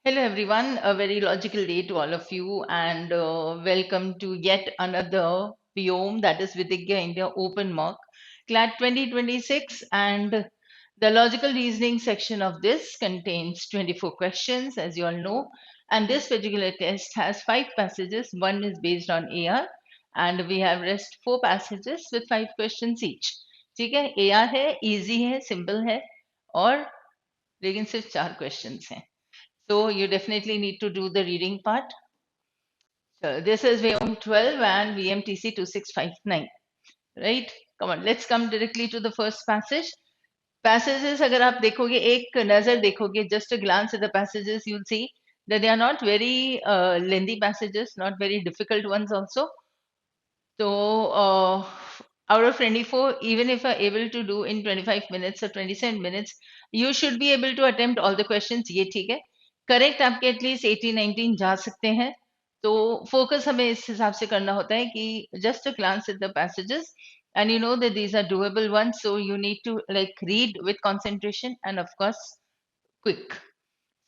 Hello, everyone. A very logical day to all of you, and welcome to yet another biome that is Vidya India Open Mock CLAT 2026. And the logical reasoning section of this contains 24 questions, as you all know. And this particular test has 5 passages. One is based on AR, and we have rest 4 passages with 5 questions each. ठीक है, AR है, easy है, simple है, और लेकिन सिर्फ 4 questions हैं. So you definitely need to do the reading part. So this is VM 12 and VMTC 2659, right? Come on, let's come directly to the first passage. Passages, अगर आप देखोगे एक नजर देखोगे, just a glance at the passages, you'll see that they are not very lengthy passages, not very difficult ones also. So out of 24, even if you're able to do in 25 minutes or 27 minutes, you should be able to attempt all the questions. ये ठीक है. Correct आपके at least 18-19 जा सकते हैं. तो focus हमें इस हिसाब से करना होता है कि just a glance at the passages and you know that these are doable ones, so you need to like read with concentration and of course quick.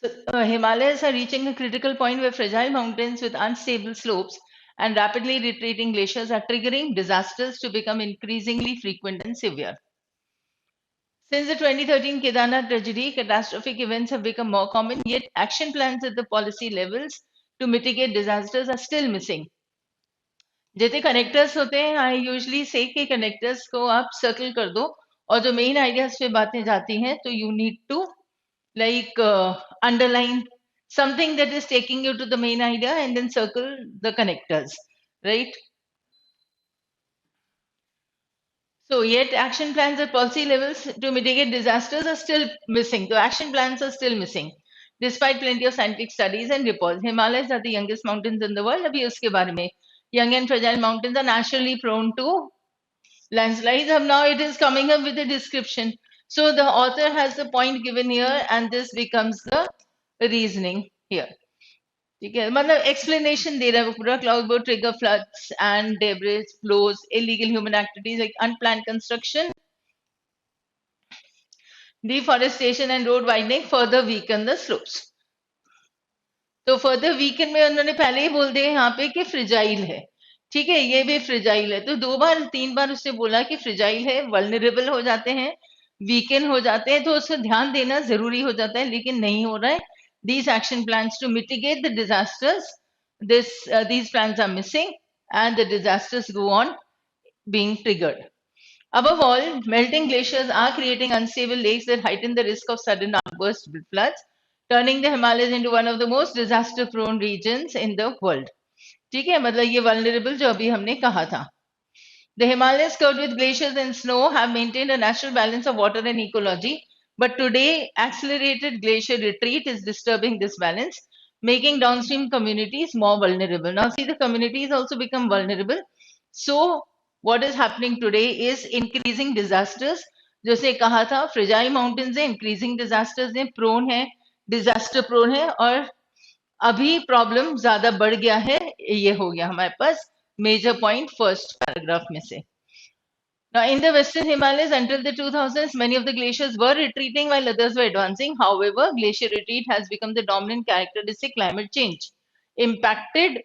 So, Himalayas are reaching a critical point where fragile mountains with unstable slopes and rapidly retreating glaciers are triggering disasters to become increasingly frequent and severe. Since the 2013 Kedarnath tragedy, catastrophic events have become more common, yet action plans at the policy levels to mitigate disasters are still missing. जितने connectors होते हैं, I usually से कि connectors को आप circle कर दो और जो मेन आइडियाज पे बातें जाती हैं तो you need to like underline something that is taking you to the main idea and then circle the connectors, right? So yet action plans at policy levels to mitigate disasters are still missing. The action plans are still missing despite plenty of scientific studies and reports. Himalayas are the youngest mountains in the world. अभी उसके बारे में, young and fragile mountains are naturally prone to landslides. Now it is coming up with a description. So the author has the point given here and this becomes the reasoning here. ठीक है, मतलब explanation दे रहा है पूरा. Cloud board trigger floods and debris flows, illegal human activities like unplanned construction, deforestation and road widening further weaken the slopes. तो further weaken में उन्होंने पहले ही बोल दिया यहाँ पे कि फ्रिजाइल है. ठीक है, ये भी फ्रिजाइल है. तो 2 बार 3 बार उसने बोला कि फ्रिजाइल है, वल्नरेबल हो जाते हैं, वीकेन हो जाते हैं, तो उसका ध्यान देना जरूरी हो जाता है, लेकिन नहीं हो रहा है. These action plans to mitigate the disasters, these plans are missing, and the disasters go on being triggered. Above all, melting glaciers are creating unstable lakes that heighten the risk of sudden outburst floods, turning the Himalayas into one of the most disaster-prone regions in the world. ठीक है, मतलब ये vulnerable जो अभी हमने कहा था. The Himalayas covered with glaciers and snow have maintained a natural balance of water and ecology, but today accelerated glacier retreat is disturbing this balance, making downstream communities more vulnerable. Now see, the communities also become vulnerable. So what is happening today is increasing disasters. जैसे कहा था, fragile mountains है, increasing disasters है, prone है, disaster prone है, और अभी problem ज्यादा बढ़ गया है. ये हो गया हमारे पास मेजर पॉइंट फर्स्ट पैराग्राफ में से. Now, in the Western Himalayas until the 2000s, many of the glaciers were retreating while others were advancing. However, glacier retreat has become the dominant characteristic climate change impacted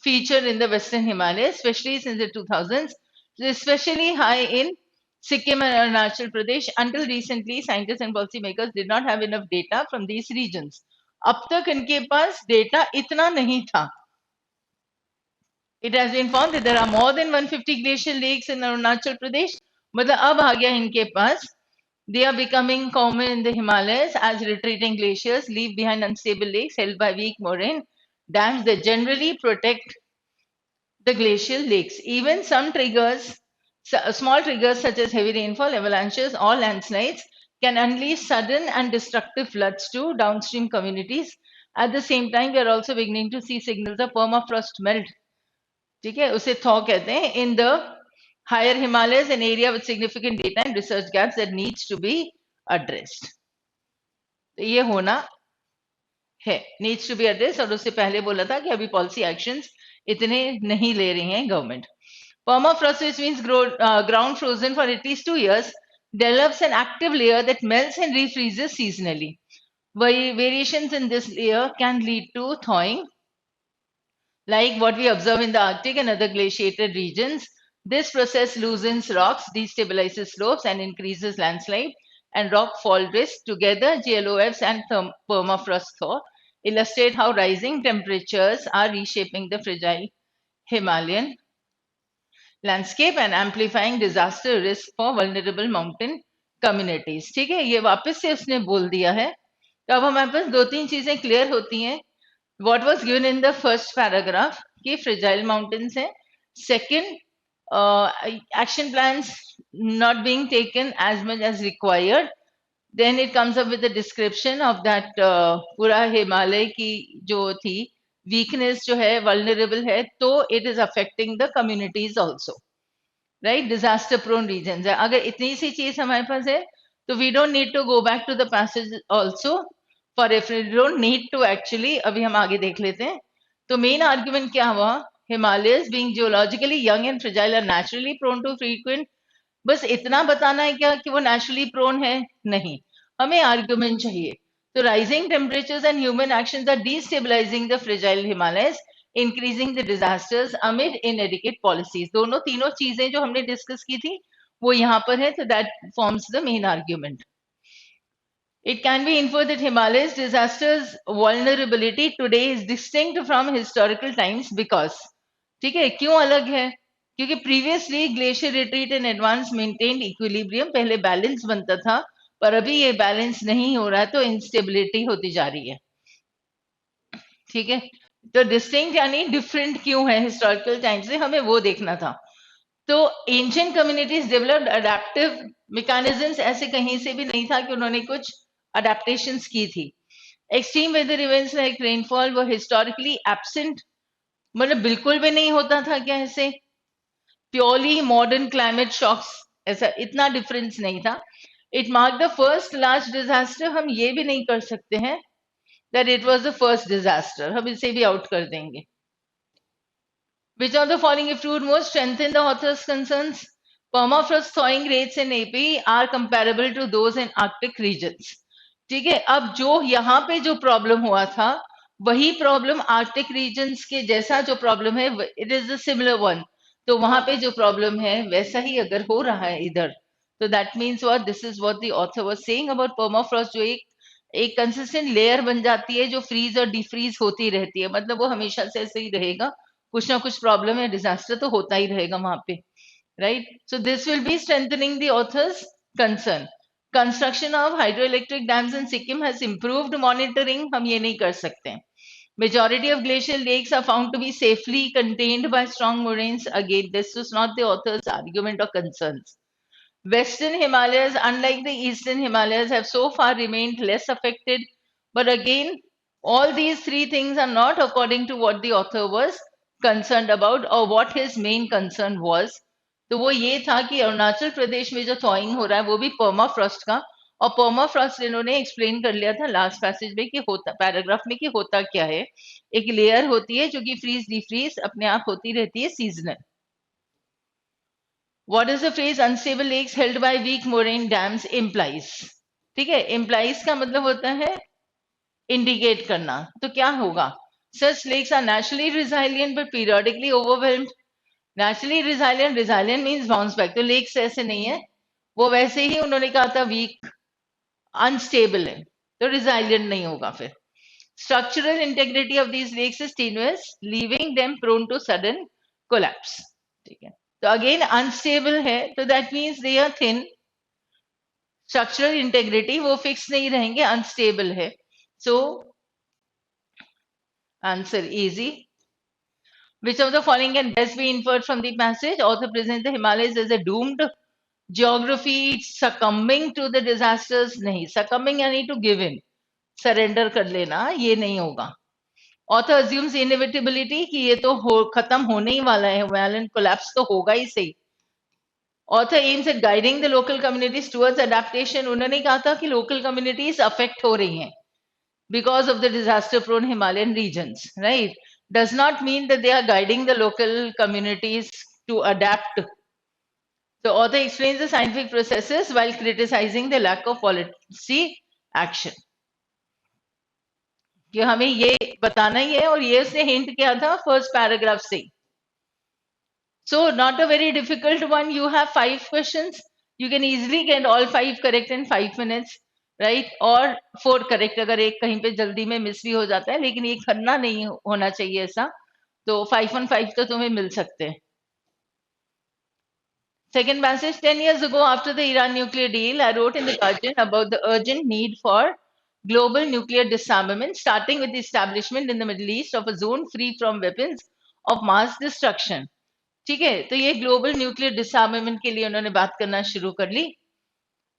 feature in the Western Himalayas, especially since the 2000s, especially high in Sikkim and Arunachal Pradesh. Until recently, scientists and policymakers did not have enough data from these regions. अब तक इनके पास data इतना नहीं था. It has been found that there are more than 150 glacial lakes in Arunachal Pradesh. मतलब अब आ गया इनके पास. They are becoming common in the Himalayas as retreating glaciers leave behind unstable lakes held by weak moraine dams that generally protect the glacial lakes. Even some triggers, small triggers such as heavy rainfall, avalanches, or landslides can unleash sudden and destructive floods to downstream communities. At the same time, we are also beginning to see signals of permafrost melt. ठीक है, उसे thaw कहते हैं. In the higher Himalayas, an area with significant data and research gaps that needs to be addressed. तो ये होना है, needs to be addressed. और उससे पहले बोला था कि अभी पॉलिसी एक्शंस इतने नहीं ले रही है government. Permafrost, which means ground frozen for at least 2 years, develops an active layer that melts and refreezes seasonally. Variations in this layer can lead to thawing, like what we observe in the Arctic and other glaciated regions. This process loosens rocks, destabilizes slopes, and increases landslide and rock fall risk. Together, GLOFs and permafrost thaw illustrate how rising temperatures are reshaping the fragile Himalayan landscape and amplifying disaster risk for vulnerable mountain communities. ठीक है, ये वापस से उसने बोल दिया है. तो अब हमारे पास दो तीन चीजें क्लियर होती हैं. What was given in the first paragraph कि fragile mountains हैं. Second, action plans not being taken as much as required. Then it comes up with a description of that पूरा हिमालय की जो थी weakness जो है vulnerable है, तो it is affecting the communities also. Right, disaster prone regions है. अगर इतनी सी चीज हमारे पास है तो we don't need to go back to the passage also for if we don't need to actually. अभी हम आगे देख लेते हैं. तो मेन आर्ग्यूमेंट क्या हुआ? Himalayas being geologically young and fragile are naturally prone to frequent. बस इतना बताना है क्या कि वो नेचुरली प्रोन है? नहीं, हमें आर्ग्यूमेंट चाहिए. तो rising temperatures and human actions are destabilising the fragile Himalayas, increasing the disasters amid inadequate policies. दोनों तीनों चीजें जो हमने डिस्कस की थी वो यहाँ पर है. तो that forms the main argument. It can be inferred that Himalayas disasters vulnerability today is distinct from historical times because, ठीक है, क्यों अलग है? क्योंकि previously glacier retreat and advance maintained equilibrium, पहले बैलेंस बनता था, पर अभी ये बैलेंस नहीं हो रहा है, तो इंस्टेबिलिटी होती जा रही है. ठीक है, तो डिस्टिंक्ट यानी डिफरेंट क्यों है हिस्टोरिकल टाइम से, हमें वो देखना था. तो ancient communities developed adaptive mechanisms, ऐसे कहीं से भी नहीं था कि उन्होंने कुछ अडेप्टेशंस की थी. Extreme weather events like rainfall वो हिस्टोरिकली एब्सेंट, मतलब बिल्कुल भी नहीं होता था क्या ऐसे? प्योरली मॉडर्न क्लाइमेट शॉक्स, ऐसा इतना डिफरेंस नहीं था. It mark the first large disaster. हम ये भी नहीं कर सकते हैं that it was the first disaster, हम इसे भी आउट कर देंगे. Which of the following if true most strengthen the author's concerns? Permafrost thawing rates in AP are comparable to those in Arctic regions. ठीक है, अब जो यहाँ पे जो प्रॉब्लम हुआ था वही प्रॉब्लम आर्कटिक रीजन्स के जैसा जो प्रॉब्लम है, it is a similar one. तो वहां पे जो प्रॉब्लम है वैसा ही अगर हो रहा है इधर, तो that means what, this is what the author was saying about permafrost, जो एक कंसिस्टेंट लेयर बन जाती है जो फ्रीज और डिफ्रीज होती रहती है, मतलब वो हमेशा से ऐसे ही रहेगा. कुछ ना कुछ प्रॉब्लम है, डिजास्टर तो होता ही रहेगा वहां पे. Right, so this will be strengthening the author's concern. Construction of hydroelectric dams in Sikkim has improved monitoring, हम ये नहीं कर सकते हैं. Majority of glacial lakes are found to be safely contained by strong moraines. Again, this is not the author's argument or concerns. Western Himalayas, unlike the Eastern Himalayas, have so far remained less affected. But again, all these three things are not according to what the author was concerned about or what his main concern was. तो वो ये था कि अरुणाचल प्रदेश में जो थॉइंग हो रहा है वो भी पर्माफ्रॉस्ट का, और पर्माफ्रॉस्ट इन्होंने एक्सप्लेन कर लिया था लास्ट पैसेज में कि होता, पैराग्राफ में, कि होता क्या है. एक लेयर होती है जो कि फ्रीज डिफ्रीज अपने आप होती रहती है, seasonal. What is the phrase unstable lakes held by weak moraine dams implies? ठीक है, implies का मतलब होता है indicate करना. तो क्या होगा? Such lakes are naturally resilient but periodically overwhelmed. Naturally resilient, resilient means bounce back. तो lakes ऐसे नहीं है, वो वैसे ही उन्होंने कहा था weak, unstable है, तो resilient नहीं होगा फिर. Structural integrity of these lakes is tenuous, leaving them prone to sudden collapse. ठीक है, तो अगेन अनस्टेबल है, तो that means they are thin. Structural integrity वो फिक्स नहीं रहेंगे, अनस्टेबल है. So answer easy. Which of the following can best be inferred from the passage? Author presents the Himalayas as a doomed geography, succumbing to the disasters. नहीं, succumbing यानी to give in, surrender कर लेना, ये नहीं होगा. Author assumes inevitability कि ये तो खत्म होने ही वाला है, violent collapse तो होगा ही सही. Author aims at guiding the local communities towards adaptation. उन्होंने कहा था कि local communities affect हो रही हैं because of the disaster prone Himalayan regions, right? Does not mean that they are guiding the local communities to adapt. The author explains the scientific processes while criticizing the lack of policy action. कि हमें ये बताना ही है, और ये उसने hint किया था फर्स्ट पैराग्राफ से। So not a very difficult one. You have 5 questions. You can easily get all 5 correct in 5 minutes, right? और 4 correct अगर एक कहीं पे जल्दी में मिस भी हो जाता है, लेकिन ये करना नहीं होना चाहिए ऐसा। तो 5 on 5 तो तुम्हें मिल सकते हैं। Second passage, 10 years ago, after the Iran nuclear deal, I wrote in The Guardian about the urgent need for global nuclear disarmament, starting with the establishment in the Middle East of a zone free from weapons of mass destruction. ठीक है, तो ये global nuclear डिसआर्मामेंट के लिए उन्होंने बात करना शुरू कर ली।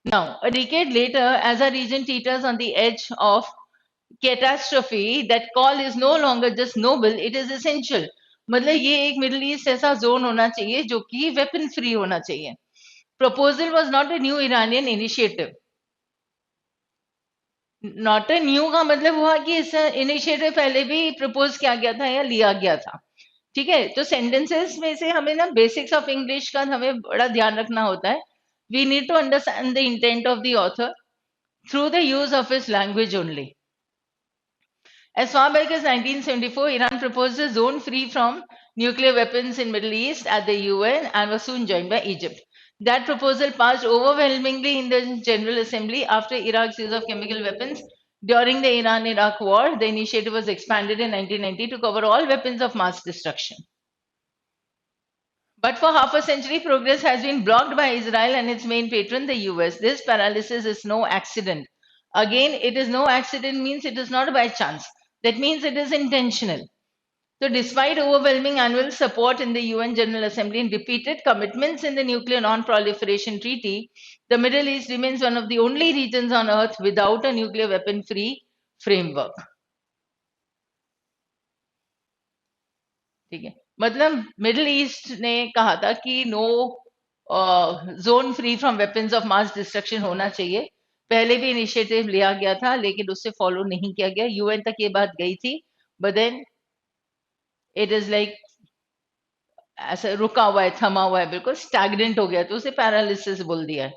Now, a decade later, as our region teeters on the edge of catastrophe, that call is no longer just noble, it is essential. मतलब ये एक मिडिल ईस्ट ऐसा जोन होना चाहिए जो कि वेपन फ्री होना चाहिए। Proposal was not a new Iranian initiative. Not a new का मतलब हुआ कि इस इनिशिएटिव पहले भी प्रपोज किया गया था या लिया गया था। ठीक है, तो सेंटेंसेस में से हमें ना बेसिक्स ऑफ इंग्लिश का हमें बड़ा ध्यान रखना होता है। We need to understand the intent of the author through the use of his language only. As far back as 1974, Iran proposed a zone free from nuclear weapons in Middle East at the UN and was soon joined by Egypt. That proposal passed overwhelmingly in the General Assembly after Iraq's use of chemical weapons during the Iran-Iraq War. The initiative was expanded in 1990 to cover all weapons of mass destruction. But for half a century, progress has been blocked by Israel and its main patron, the US. This paralysis is no accident. Again, it is no accident means it is not by chance. That means it is intentional. So, despite overwhelming annual support in the UN General Assembly and repeated commitments in the Nuclear Non-Proliferation Treaty, the Middle East remains one of the only regions on Earth without a nuclear weapon-free framework. ठीक है, मतलब middle east ने कहा था कि no zone free from weapons of mass destruction होना चाहिए। पहले भी इनिशिएटिव लिया गया था, लेकिन उससे फॉलो नहीं किया गया। यूएन तक ये बात गई थी, but then it is like ऐसा रुका हुआ है, थमा हुआ है, बिल्कुल स्टैग्नेंट हो गया, तो उसे पैरालिसिस बोल दिया है।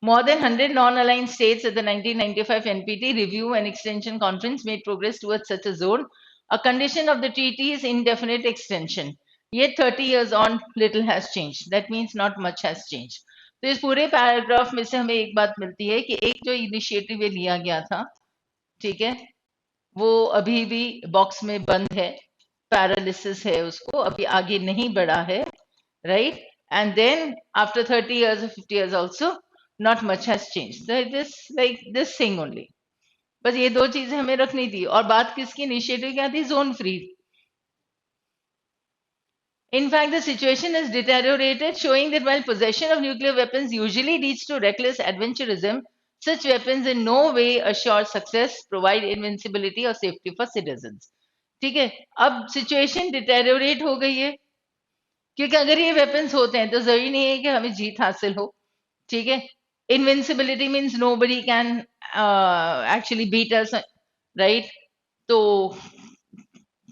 More than 100 non-aligned states at the 1995 NPT Review and Extension Conference made progress towards such a zone. A condition of the treaty is indefinite extension. Yet 30 years on, little has changed. That means not much has changed. तो इस पूरे paragraph में से हमें एक बात मिलती है कि एक जो इनिशिएटिव लिया गया था, ठीक है, वो अभी भी बॉक्स में बंद है, पैरालिसिस है, उसको अभी आगे नहीं बढ़ा है, right? And then after 30 years or 50 years also, not much has changed. So it is like this thing only. बस ये दो चीजें हमें रखनी थी। और बात किसकी इनिशिएटिव क्या थी? Zone free. In fact, the situation has deteriorated, showing that while possession of nuclear weapons usually leads to reckless adventurism, such weapons in no way assure success, provide invincibility or safety for citizens. ठीक है, अब situation deteriorate हो गई है, क्योंकि अगर ये weapons होते हैं तो जरूरी नहीं है कि हमें जीत हासिल हो। ठीक है, invincibility means nobody can actually beat us, right? तो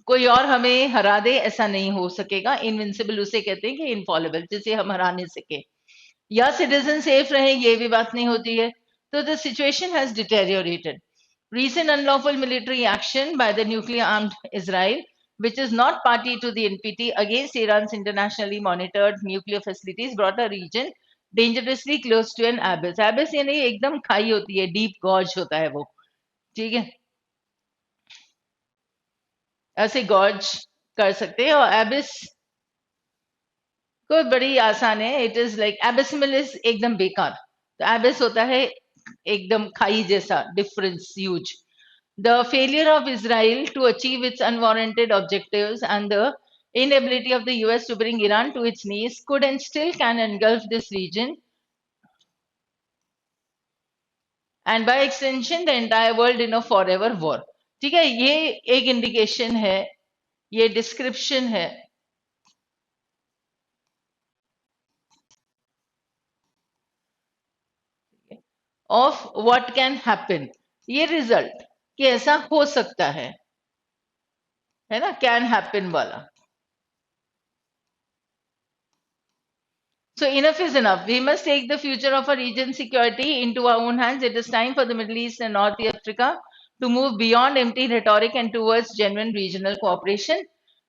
कोई और हमें हरा दे ऐसा नहीं हो सकेगा। इनविंसिबल उसे कहते हैं कि इनफॉलेबल, जिसे हम हरा नहीं सके, या सिटीजन सेफ रहे, ये भी बात नहीं होती है। तो the situation has deteriorated. Recent unlawful military action by the nuclear armed Israel, which is not party to the NPT, against Iran's internationally monitored nuclear facilities, brought a region dangerously close to an abyss. Abyss यानी एकदम खाई होती है, deep gorge होता है वो, ठीक है, ऐसे gorge कर सकते हैं। और abyss को बड़ी आसान है, it is like abysmal is एकदम बेकार, तो abyss होता है एकदम खाई जैसा, difference huge. The failure of Israel to achieve its unwarranted objectives and the inability of the US to bring Iran to its knees could and still can engulf this region, and by extension the entire world in a forever war. ठीक है, ये एक indication है, ये description है of what can happen. ये result कि ऐसा हो सकता है ना, कैन हैपन वाला। So enough is enough. We must take the future of our region's security into our own hands. It is time for the Middle East and North Africa to move beyond empty rhetoric and towards genuine regional cooperation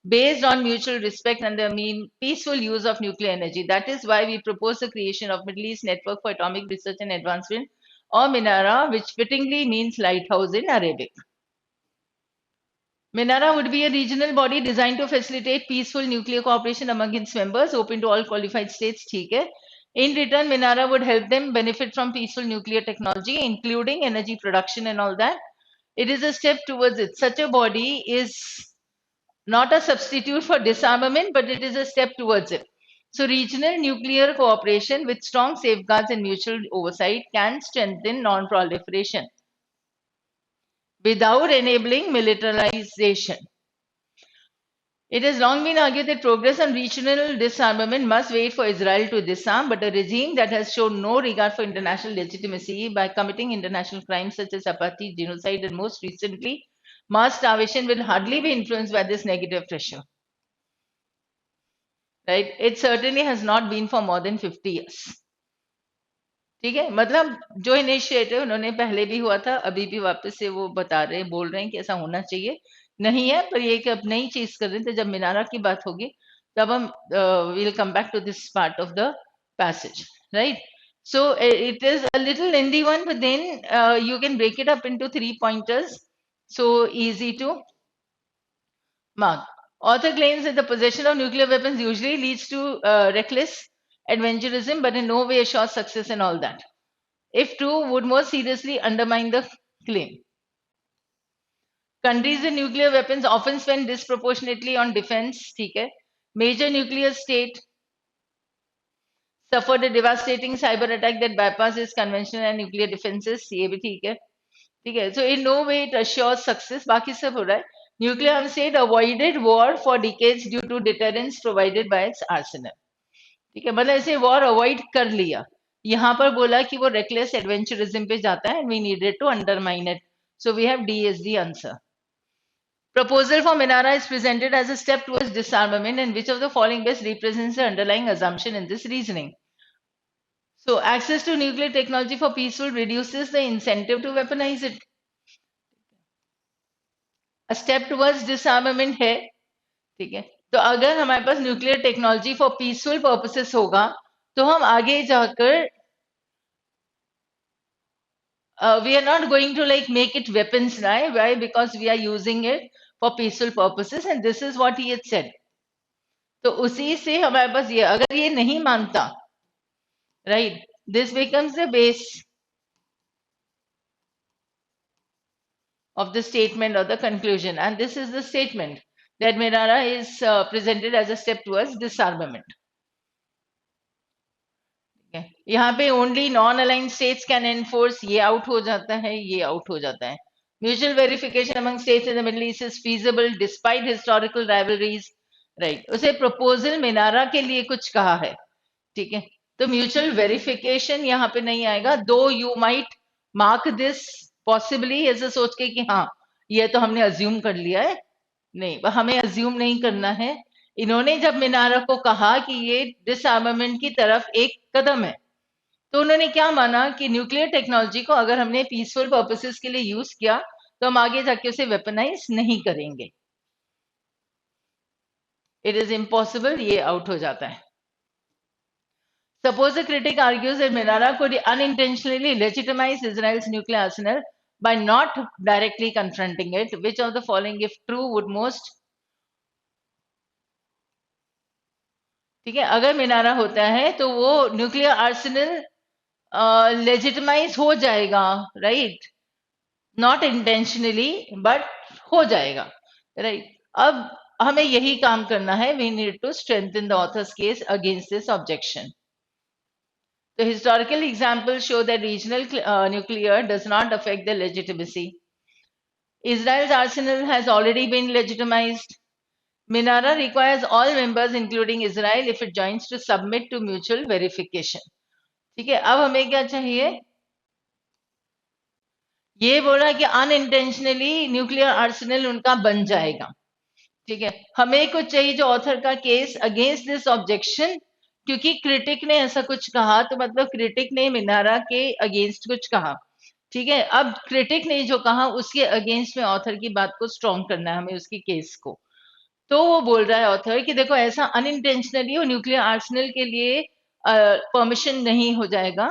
based on mutual respect and the peaceful use of nuclear energy. That is why we propose the creation of Middle East Network for Atomic Research and Advancement, or MINARA, which fittingly means lighthouse in Arabic. MINARA would be a regional body designed to facilitate peaceful nuclear cooperation among its members, open to all qualified states. ठीक है. In return, MINARA would help them benefit from peaceful nuclear technology, including energy production and all that. It is a step towards it. Such a body is not a substitute for disarmament, but it is a step towards it. So, regional nuclear cooperation with strong safeguards and mutual oversight can strengthen non-proliferation without enabling militarization. It has long been argued that progress on regional disarmament must wait for Israel to disarm, but a regime that has shown no regard for international legitimacy by committing international crimes such as apartheid, genocide, and most recently, mass starvation will hardly be influenced by this negative pressure. Right? It certainly has not been for more than 50 years. ठीक है, मतलब जो initiative उन्होंने पहले भी हुआ था, अभी भी वापस से वो बता रहे हैं, बोल रहे हैं कि ऐसा होना चाहिए, नहीं है, पर ये कि अब नई चीज कर रहे हैं. तो जब मिनारा की बात होगी तब हम we'll come back to this part of the passage, right? So it is a little lengthy one, but then you can break it up into 3 pointers, so easy to mark. Author claims that the possession of nuclear weapons usually leads to reckless adventurism, but in no way assures success and all that. If true, would more seriously undermine the claim. Countries with nuclear weapons often spend disproportionately on defense. ठीक है. Major nuclear state suffered a devastating cyber attack that bypasses conventional and nuclear defenses. ये भी ठीक है. ठीक है. So in no way it assures success. बाकी सब हो रहा है. Nuclear armed state avoided war for decades due to deterrence provided by its arsenal. ठीक है. मतलब ऐसे war avoid कर लिया. यहाँ पर बोला कि वो reckless adventurism पे जाता है and we needed to undermine it. So we have D as the answer. Proposal for MINARA is presented as a step towards disarmament, and which of the following best represents the underlying assumption in this reasoning? So, access to nuclear technology for peaceful reduces the incentive to weaponize it. A step towards disarmament है, ठीक है. तो अगर हमारे पास nuclear technology for peaceful purposes होगा, तो हम आगे जाकर we are not going to like make it weapons, right? Why? Because we are using it for peaceful purposes, and this is what he had said. तो उसी से हमारे पास ये, अगर ये नहीं मानता, right, this becomes the base of the statement or the conclusion, and this is the statement that MINARA is presented as a step towards disarmament. यहाँ पे only non align states can enforce, ये out हो जाता है, ये out हो जाता है. Mutual verification among states in the middle east is feasible despite historical rivalries. Right, उसे प्रपोजल मिनारा के लिए कुछ कहा है. ठीक है, तो म्यूचुअल वेरिफिकेशन यहाँ पे नहीं आएगा. दो you might mark this possibly ऐसे सोच के कि हाँ ये तो हमने अज्यूम कर लिया है. नहीं, हमें अज्यूम नहीं करना है. इन्होंने जब मिनारा को कहा कि ये डिसआर्मामेंट की तरफ एक कदम है, तो उन्होंने क्या माना कि न्यूक्लियर टेक्नोलॉजी को अगर हमने पीसफुल पर्पसेस के लिए यूज किया तो हम आगे जाके उसे वेपनाइज नहीं करेंगे. इट इज इम्पॉसिबल, ये आउट हो जाता है. Suppose a critic argues that Minara could unintentionally legitimize Israel's nuclear arsenal by not directly confronting it. Which of the following, if true, would most? ठीक है, अगर मिनारा होता है तो वो न्यूक्लियर आर्सेनल लेजिटिमाइज हो जाएगा, राइट, नॉट इंटेंशनली बट हो जाएगा, राइट. अब हमें यही काम करना है. We need to strengthen the author's case against this objection. The historical examples show that regional nuclear does not affect the legitimacy. Israel's arsenal has already been legitimized. MINARA requires all members, including Israel, if it joins, to submit to mutual verification. ठीक है, अब हमें क्या चाहिए? ये बोला कि unintentionally nuclear Arsenal उनका बन जाएगा. ठीक है, हमें कुछ चाहिए जो ऑथर का केस अगेंस्ट दिस ऑब्जेक्शन, क्योंकि क्रिटिक ने ऐसा कुछ कहा, तो मतलब क्रिटिक ने मिनारा के अगेंस्ट कुछ कहा. ठीक है, अब क्रिटिक ने जो कहा उसके अगेंस्ट में ऑथर की बात को स्ट्रॉन्ग करना है हमें, उसकी केस को। तो वो बोल रहा है ऑथर कि देखो ऐसा अनइंटेंशनली वो न्यूक्लियर आर्सेनल के लिए परमिशन नहीं हो जाएगा,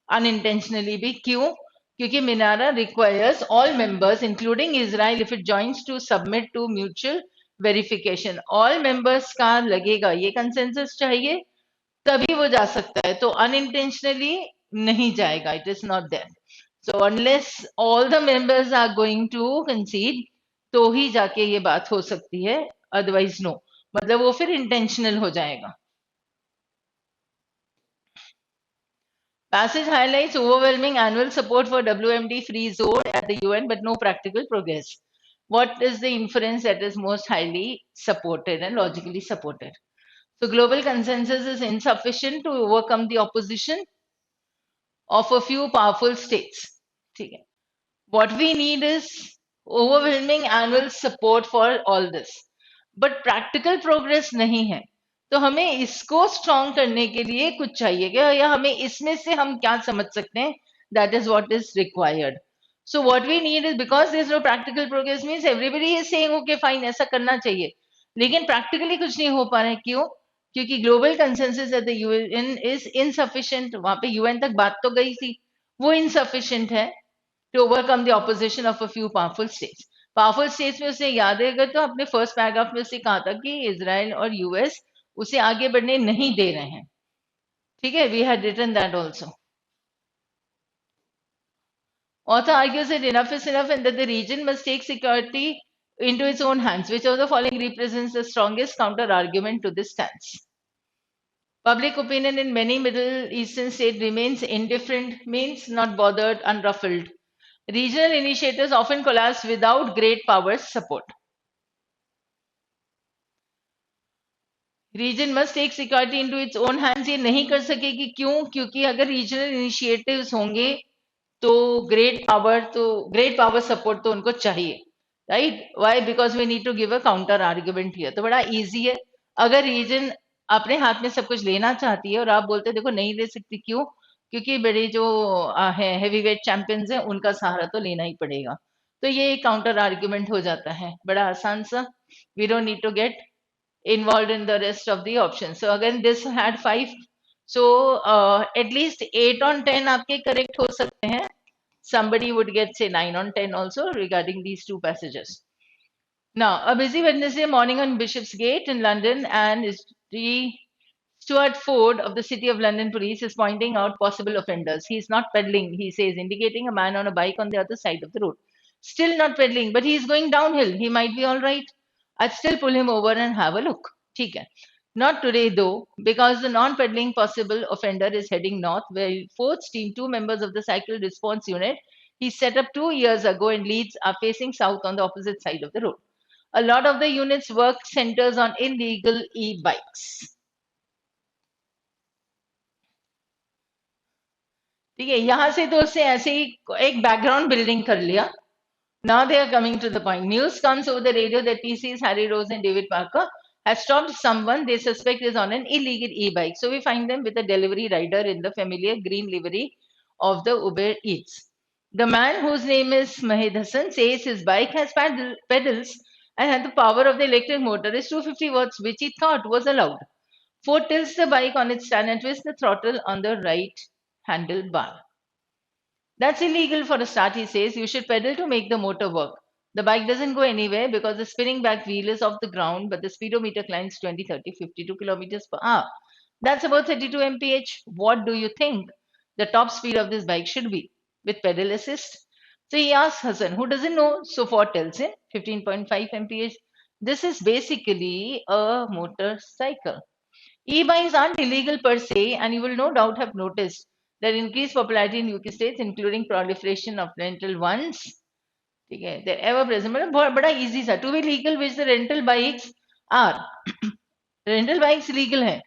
अनइंटेंशनली भी। क्यों? क्योंकि मिनारा requires all members including Israel if it joins to submit to mutual verification. All members का लगेगा, ये कंसेंसस चाहिए, तभी वो जा सकता है। तो अनइंटेंशनली नहीं जाएगा, it is not there. So unless all the members are going to concede, तो ही जाके ये बात हो सकती है, अदरवाइज नो। मतलब वो फिर इंटेंशनल हो जाएगा। Passage highlights overwhelming annual support for WMD free zone at the UN, but no practical progress. What is the inference that is most highly supported and logically supported? So, global consensus is insufficient to overcome the opposition of a few powerful states. Okay. What we need is overwhelming annual support for all this. But practical progress नहीं है। तो हमें इसको strong करने के लिए कुछ चाहिए क्या, या हमें इसमें से हम क्या समझ सकते हैं, that is what is required. So what we need is, because there is no practical progress, means everybody is saying okay fine ऐसा करना चाहिए, लेकिन प्रैक्टिकली कुछ नहीं हो पा रहा है। क्यों? क्योंकि global consensus at the UN is insufficient. वहां पे यूएन तक बात तो गई थी, वो इनसफिशिएंट है to overcome the opposition of a few powerful states. Powerful states में उसे याद है तो अपने फर्स्ट पैराग्राफ में उसे कहा था कि इजराइल और यूएस उसे आगे बढ़ने नहीं दे रहे हैं। ठीक है, we had written that also. Author argues that enough is enough and that the region must take security into its own hands. Which of the following represents the strongest counter argument to this stance? Public opinion in many Middle Eastern states remains indifferent, means not bothered, unruffled. Regional initiatives often collapse without great powers support. Region must take security into its own hands, ये नहीं कर सकेगी। क्यों? क्योंकि अगर regional initiatives होंगे तो great power support तो उनको चाहिए, right? Why? Because we need to give a counter argument here. तो बड़ा इजी है, अगर रीजन अपने हाथ में सब कुछ लेना चाहती है और आप बोलते देखो नहीं ले सकती, क्यों? क्योंकि बड़े जो है हेवी वेट चैंपियंस हैं, उनका सहारा तो लेना ही पड़ेगा। तो ये काउंटर आर्ग्यूमेंट हो जाता है, बड़ा आसान सा। We don't need to get involved in the rest of the options. So again, this had 5. So at least 8 on 10 आपके correct हो सकते हैं. Somebody would get say 9 on 10 also regarding these two passages. Now, a busy Wednesday morning on Bishopsgate in London, and the Stuart Ford of the City of London Police is pointing out possible offenders. He is not pedaling, he says, indicating a man on a bike on the other side of the road. Still not pedaling, but he is going downhill. He might be all right. I'd still pull him over and have a look. ठीक है. Not today though, because the non-pedaling possible offender is heading north, where Ford's team, 2 members of the cycle response unit, he set up 2 years ago in Leeds, are facing south on the opposite side of the road. A lot of the unit's work centers on illegal e-bikes. ठीक है, यहां से तो उससे ऐसे ही एक background building कर लिया। Now they are coming to the point. News comes over the radio that TC's Harry Rose and David Parker have stopped someone they suspect is on an illegal e-bike. So we find them with a delivery rider in the familiar green livery of the Uber Eats. The man, whose name is Mahid Hassan, says his bike has pedals and had the power of the electric motor is 250 watts, which he thought was allowed. Ford tilts the bike on its stand and twists the throttle on the right handlebar. That's illegal for a start, he says. You should pedal to make the motor work. The bike doesn't go anywhere because the spinning back wheel is off the ground, but the speedometer climbs 20, 30, 52 kilometers per hour. That's about 32 mph. What do you think the top speed of this bike should be with pedal assist? So he asks Hassan, who doesn't know. So Ford tells him 15.5 mph. This is basically a motorcycle. E-bikes aren't illegal per se, and you will no doubt have noticed their increased popularity in UK states, including proliferation of rental ones. ठीक है, they're ever present. मतलब बहुत बड़ा easy सा. To be legal, which the rental bikes are. rental bikes legal है.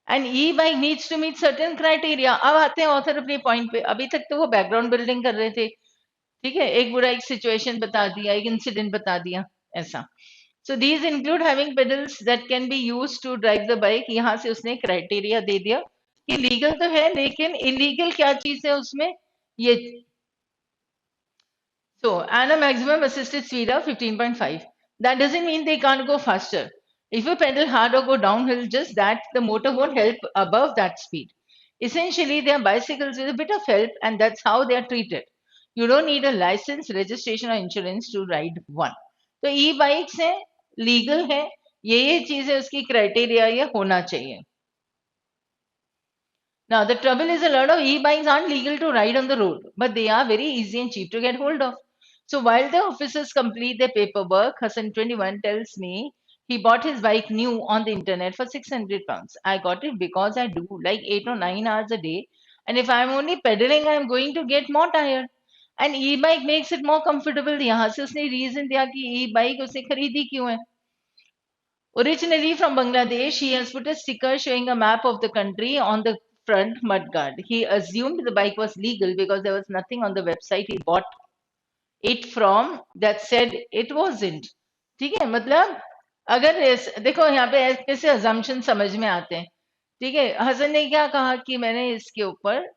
And e-bike needs to meet certain criteria. अब आते हैं ऑथर अपने पॉइंट पे. अभी तक तो वो बैकग्राउंड बिल्डिंग कर रहे थे. ठीक है, एक बुरा एक सिचुएशन बता दिया, एक इंसिडेंट बता दिया, ऐसा. So these include having pedals that can be used to drive the bike. यहाँ से उसने क्राइटेरिया दे दिया कि लीगल तो है, लेकिन इलीगल क्या चीज है उसमें, ये So, and a maximum assisted speed of 15.5. That doesn't mean they can't go faster. If you pedal hard or go downhill, just that, the motor won't help above that speed. Essentially, they are bicycles with a bit of help, and that's how they are treated. You don't need a license, registration, or insurance to ride one. तो ई bikes हैं, legal है, ये चीजें उसकी criteria ये होना चाहिए. Now, the trouble is a lot of e-bikes aren't legal to ride on the road, but they are very easy and cheap to get hold of. So while the officers complete their paperwork, Hassan 21 tells me he bought his bike new on the internet for 600 pounds. I got it because I do like 8 or 9 hours a day. And if I'm only pedaling, I'm going to get more tired. And e-bike makes it more comfortable. यहाँ से उसने reason दिया कि e-bike उसने खरीदी क्यों है. Originally from Bangladesh, he has put a sticker showing a map of the country on the front mudguard. He assumed the bike was legal because there was nothing on the website he bought it from that said it wasn't. ठीक है, मतलब अगर देखो यहाँ पे कैसे assumption समझ में आते हैं. ठीक है, हसन ने क्या कहा कि मैंने इसके ऊपर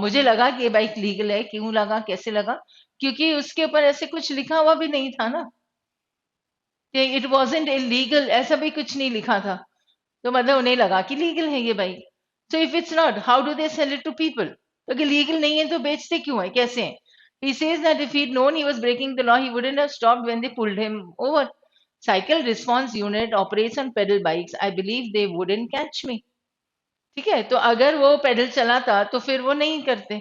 मुझे लगा कि ये बाइक लीगल है. क्यों लगा, कैसे लगा? क्योंकि उसके ऊपर ऐसे कुछ लिखा हुआ भी नहीं था ना कि इट वाजंट इलीगल, ऐसा भी कुछ नहीं लिखा था. तो मतलब उन्हें लगा कि लीगल है ये bike. So if it's not, how do they sell it to people? तो अगर लीगल नहीं है तो बेचते क्यों है, कैसे हैं? He says that if he'd known he was breaking the law, he wouldn't have stopped when they pulled him over. Cycle Response Unit operates on pedal bikes. I believe they wouldn't catch me. ठीक है, तो अगर वो pedal चलाता तो फिर वो नहीं करते,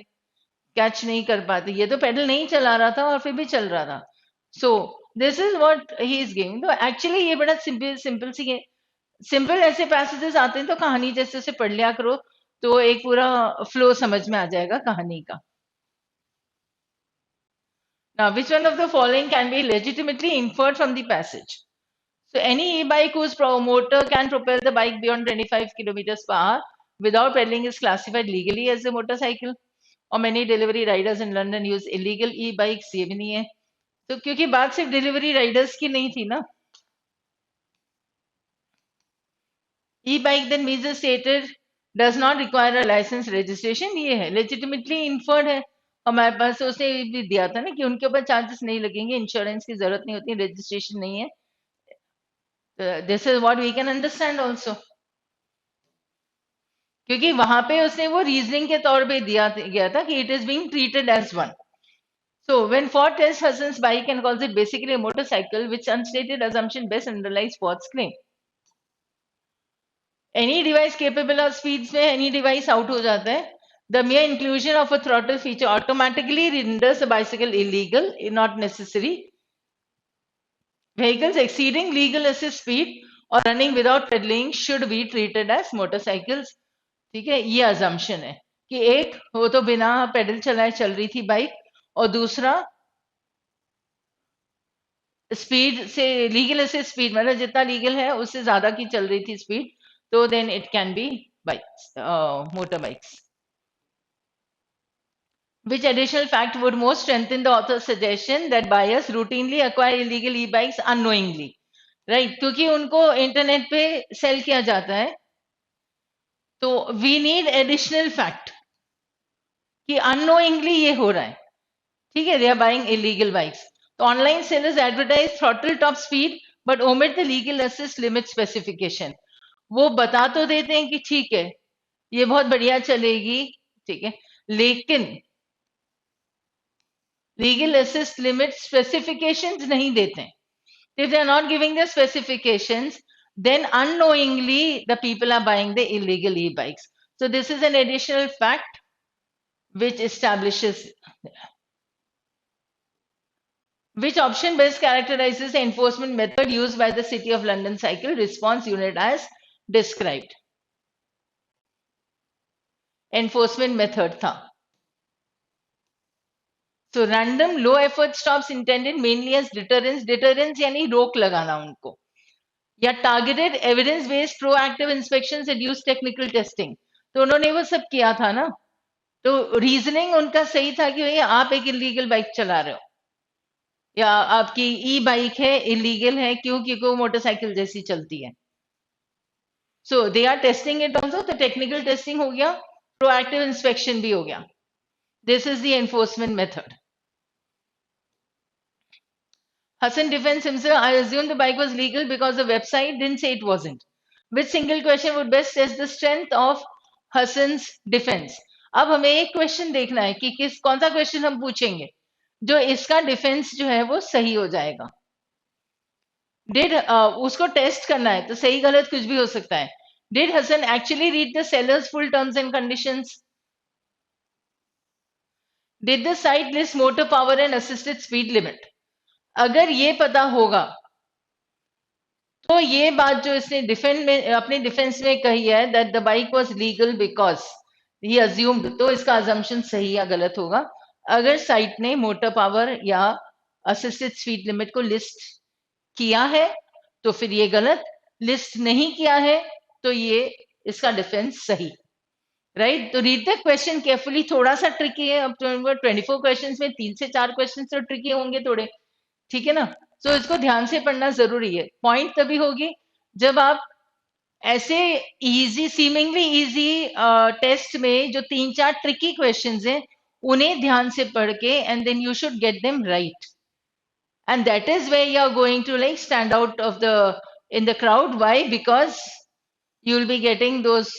कैच नहीं कर पाते. ये तो पेडल नहीं चला रहा था और फिर भी चल रहा था. So this is what he is giving. तो एक्चुअली ये बड़ा सिंपल सिंपल सी है. सिंपल ऐसे पैसेजेस आते हैं तो कहानी जैसे उसे पढ़ लिया करो तो एक पूरा फ्लो समझ में आ जाएगा कहानी का. Now, which one of the following can be legitimately inferred from the passage? So, any e-bike whose promoter can propel the bike beyond 25 kilometers per hour without pedaling is classified legally as a motorcycle. Or many delivery riders in London use illegal e-bikes. ये भी नहीं है. तो क्योंकि बात सिर्फ delivery Riders की नहीं थी ना. E-bike then means the stated does not require a license registration. ये है legitimately inferred है. हमारे पास उसने भी दिया था ना कि उनके ऊपर चार्जेस नहीं लगेंगे, इंश्योरेंस की जरूरत नहीं होती, रजिस्ट्रेशन नहीं है. This is what we can understand also. क्योंकि वहां पे उसने वो रीजनिंग के तौर पे दिया गया था कि it is being treated as one. So when Ford tests Hassan's bike and calls it basically a motorcycle, which unstated assumption best underlies Ford's claim. Any device capable of speeds में any device out हो जाता है. The mere inclusion of a throttle feature automatically renders a bicycle illegal, not necessary. Vehicles exceeding legal assist speed or running without pedaling should be treated as motorcycles. ठीक है, ये assumption है कि एक वो तो बिना पेडल चलाए चल रही थी बाइक और दूसरा स्पीड से लीगल से स्पीड मतलब जितना लीगल है उससे ज्यादा की चल रही थी स्पीड. तो then it can be bikes, motor bikes. Which additional fact would most strengthen the author's suggestion that buyers routinely acquire illegal e-bikes unknowingly? Right, क्योंकि उनको इंटरनेट पे सेल किया जाता है. तो वी नीड एडिशनल फैक्ट कि unknowingly ये हो रहा है. ठीक है, they are buying illegal bikes. तो online sellers advertise throttle top speed but omit the legal assist limit specification. वो बता तो देते हैं कि ठीक है ये बहुत बढ़िया चलेगी, ठीक है, लेकिन लीगल असिस्ट लिमिट स्पेसिफिकेशंस नहीं देते हैं. If they are not giving the specifications, then unknowingly the people are buying the illegal e-bikes. So this is an additional fact which establishes. Which option best characterizes the enforcement method used by the City of London Cycle Response Unit as described? Enforcement method था. So random low effort stops intended mainly as deterrence. Deterrence यानी रोक लगाना उनको. या targeted evidence based proactive inspection reduce technical testing. तो उन्होंने वो सब किया था ना. तो रीजनिंग उनका सही था कि भैया आप एक इलीगल बाइक चला रहे हो या आपकी ई बाइक है इलीगल है, क्यों? क्योंकि वो मोटरसाइकिल जैसी चलती है. So they are testing it also. तो टेक्निकल टेस्टिंग हो गया, प्रोएक्टिव इंस्पेक्शन भी हो गया. This is the enforcement method. Hassan defends himself. I assume the bike was legal because the website didn't say it wasn't. Which single question would best test the strength of Hassan's defense? अब हमें एक question देखना है कि किस कौन सा question हम पूछेंगे जो इसका डिफेंस जो है वो सही हो जाएगा. डिड उसको टेस्ट करना है तो सही गलत कुछ भी हो सकता है. Did Hasan actually read the seller's full terms and conditions? Did the site list motor power and assisted speed limit? अगर ये पता होगा तो ये बात जो इसने डिफेंस में अपने डिफेंस में कही है that the bike was legal because he assumed, तो इसका अजम्पशन सही या गलत होगा. अगर साइट ने मोटर पावर या असिस्टेड स्पीड लिमिट को लिस्ट किया है तो फिर ये गलत, लिस्ट नहीं किया है तो ये इसका डिफेंस सही. राइट, तो रीड द क्वेश्चन केयरफुली. थोड़ा सा ट्रिकी है. अब 24 क्वेश्चन में 3 से 4 क्वेश्चन तो ट्रिकी होंगे थोड़े, ठीक है ना. सो इसको ध्यान से पढ़ना जरूरी है. पॉइंट तभी होगी जब आप ऐसे इजी, सीमिंगली इजी टेस्ट में जो 3-4 ट्रिकी क्वेश्चंस हैं उन्हें ध्यान से पढ़ के and then you should get them right, and that is where you are going to like stand out of the in the crowd. Why? Because you will be getting those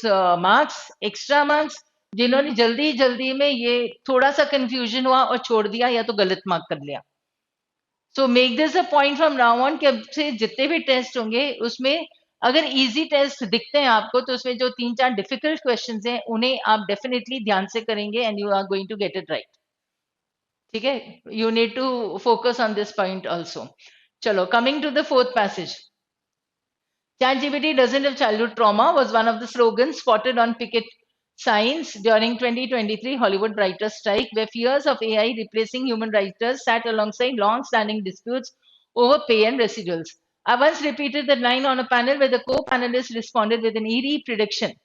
marks, extra marks. जिन्होंने जल्दी जल्दी में ये थोड़ा सा confusion हुआ और छोड़ दिया या तो गलत मार्क कर लिया. So make this a point from now on कि अब से जितने भी टेस्ट होंगे उसमें अगर इजी टेस्ट दिखते हैं आपको तो उसमें जो 3-4 डिफिकल्ट क्वेश्चंस हैं उन्हें आप डेफिनेटली ध्यान से करेंगे and you are going to get it right. ठीक है, you need to focus on this point also. चलो, coming to the fourth passage. ChatGPT doesn't have childhood trauma was one of the slogans spotted on picket signs during 2023 Hollywood writers' strike, where fears of AI replacing human writers sat alongside long-standing disputes over pay and residuals. I once repeated that line on a panel where the co-panelists responded with an eerie prediction.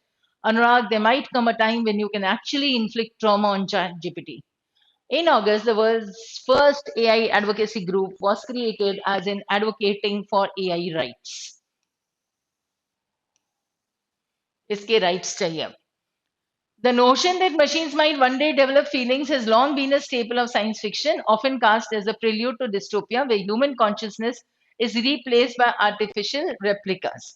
Anurag, there might come a time when you can actually inflict trauma on ChatGPT. In August, the world's first AI advocacy group was created as in advocating for AI rights. इसके rights चाहिए. The notion that machines might one day develop feelings has long been a staple of science fiction, often cast as a prelude to dystopia where human consciousness is replaced by artificial replicas.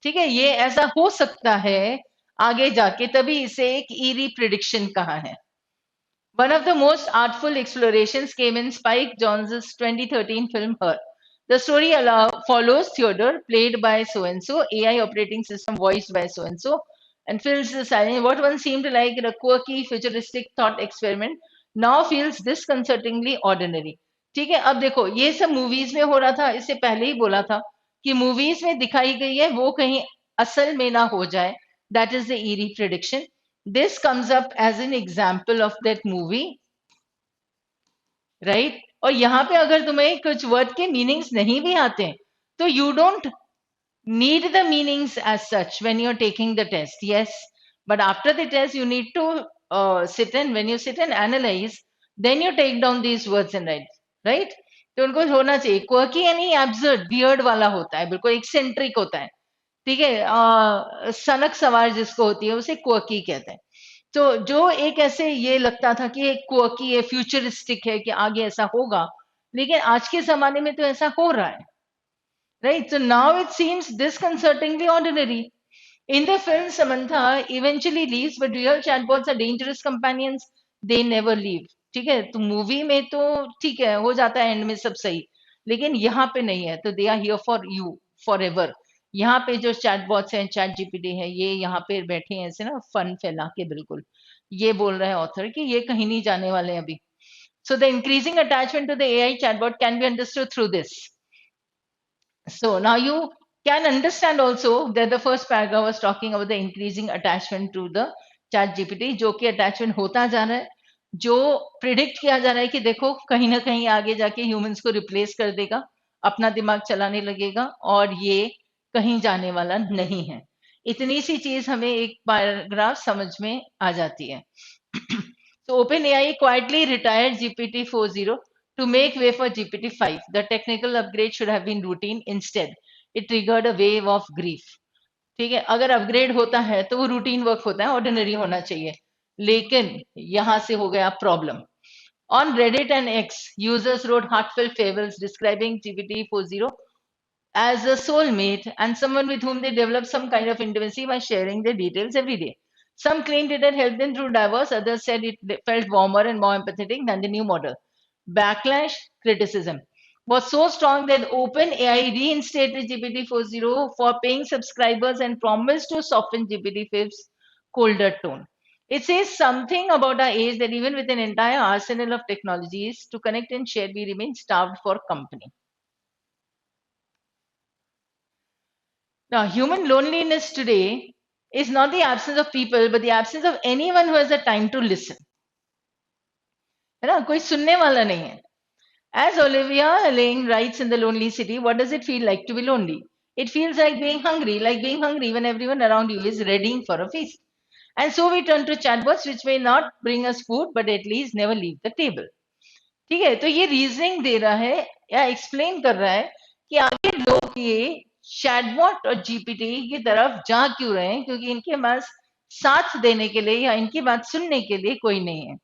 ठीक है, ये ऐसा हो सकता है आगे जाके, तभी इसे एक eerie prediction कहा है. One of the most artful explorations came in Spike Jonze's 2013 film Her. The story follows Theodore, played by so-and-so, AI operating system voiced by so-and-so, and fills the silence. What once seemed like a quirky, futuristic thought experiment now feels disconcertingly ordinary. ठीक है, अब देखो ये सब movies में हो रहा था. इससे पहले ही बोला था कि मूवीज में दिखाई गई है वो कहीं असल में ना हो जाए. That is the eerie prediction. This comes up as an example of that movie, right? और यहाँ पे अगर तुम्हें कुछ वर्ड के मीनिंग्स नहीं भी आते हैं तो you don't need the meanings as such when you're taking the test. Yes, but after the test you need to sit and when you sit and analyze, then you take down these words and write, right? तो उनको होना चाहिए. Quirky यानी absurd, weird वाला होता है, बिल्कुल eccentric होता है. ठीक है, सनक सवार जिसको होती है उसे क्वर्की कहते हैं. तो जो एक ऐसे ये लगता था कि एक क्वर्की है, फ्यूचरिस्टिक है कि आगे ऐसा होगा, लेकिन आज के जमाने में तो ऐसा हो रहा है. Right? So now it seems disconcertingly ordinary. In the film, Samantha eventually leaves, but real chatbots are dangerous companions. They never leave. ठीक है, तो मूवी में तो ठीक है हो जाता है एंड में सब सही, लेकिन यहाँ पे नहीं है. तो they are here for you forever. यहाँ पे जो चैटबॉट्स हैं, चैट जीपीटी है, ये यहाँ पे बैठे हैं ऐसे ना फन फैला के, बिल्कुल ये बोल रहे हैं ऑथर कि ये कहीं नहीं जाने वाले अभी. So the increasing attachment to the AI chatbot can be understood through this. So now you can understand also that the first paragraph was talking about the increasing attachment to the chat GPT, जो कि attachment होता जा रहा है, जो predict किया जा रहा है कि देखो कहीं ना कहीं आगे जाके humans को replace कर देगा, अपना दिमाग चलाने लगेगा और ये कहीं जाने वाला नहीं है. इतनी सी चीज हमें एक पैराग्राफ समझ में आ जाती है. So OpenAI quietly retired GPT-4.0 to make way for GPT-5. The technical upgrade should have been routine. Instead, it triggered a wave of grief. ठीक है, अगर अपग्रेड होता है तो वो रूटीन वर्क होता है, ऑर्डिनरी होना चाहिए, लेकिन यहां से हो गया problem. On Reddit and X, users wrote heartfelt farewells describing GPT-40 as a soulmate and someone with whom they developed some kind of intimacy by sharing their details every day. Some claimed it had helped them through divorce, others said it felt warmer and more empathetic than the new model. Backlash, criticism was so strong that OpenAI reinstated GPT-40 for paying subscribers and promised to soften GPT-5's colder tone. It says something about our age that even with an entire arsenal of technologies to connect and share, we remain starved for company. Now, human loneliness today is not the absence of people, but the absence of anyone who has the time to listen. है ना? कोई सुनने वाला नहीं है. As Olivia Laying writes in The Lonely City, what does it feel like to be lonely? It feels like being hungry when everyone around you is readying for a feast. And so we turn to chatbots, which may not bring us food, but at least never leave the table. ठीक है, तो ये reasoning दे रहा है या explain कर रहा है कि आगे लोग ये चैटबॉट और जीपीटी की तरफ जा क्यों रहे हैं, क्योंकि इनके पास साथ देने के लिए या इनकी बात सुनने के लिए कोई नहीं है.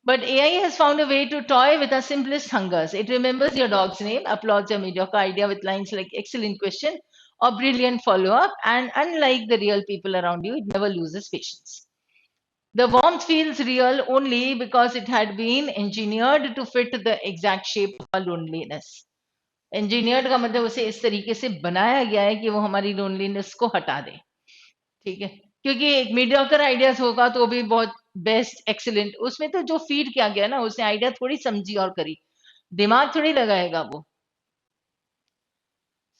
But AI has found a way to toy with our simplest hungers. It remembers your dog's name, applauds your mediocre idea with lines like excellent question or brilliant follow up, and unlike the real people around you, it never loses patience. The warmth feels real only because it had been engineered to fit the exact shape of our loneliness. Engineered का मतलब उसे इस तरीके से बनाया गया है कि वो हमारी लोनलीनेस को हटा दे. ठीक है, क्योंकि एक मीडियोकर आइडियाज होगा तो भी बहुत बेस्ट एक्सीलेंट, उसमें तो जो फीड किया गया ना, उसने आइडिया थोड़ी समझी और करी, दिमाग थोड़ी लगाएगा वो.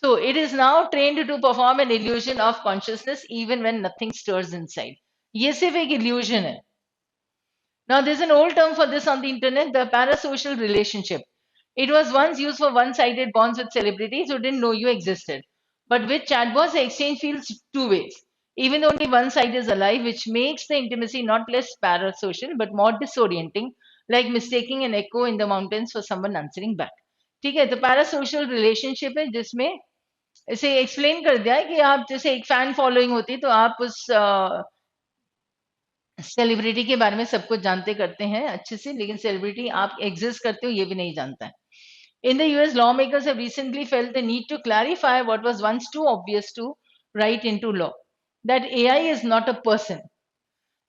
So it is now trained to perform an illusion of consciousness even when nothing stirs inside. ये सिर्फ एक illusion है. Now, there's an old term for this on the internet, the parasocial relationship. It was once used for one sided bonds with celebrities who didn't know you existed. But with chatbots, the exchange feels two ways. Even though only one side is alive, which makes the intimacy not less parasocial but more disorienting, like mistaking an echo in the mountains for someone answering back. ठीक है, तो parasocial relationship है जिसमें इसे explain कर दिया है कि आप जैसे एक फैन फॉलोइंग होती है तो आप उस सेलिब्रिटी के बारे में सब कुछ जानते करते हैं अच्छे से, लेकिन सेलिब्रिटी आप एग्जिस्ट करते हो ये भी नहीं जानता है. In the US, lawmakers have recently felt the need to clarify what was once too obvious to write into law, that AI is not a person.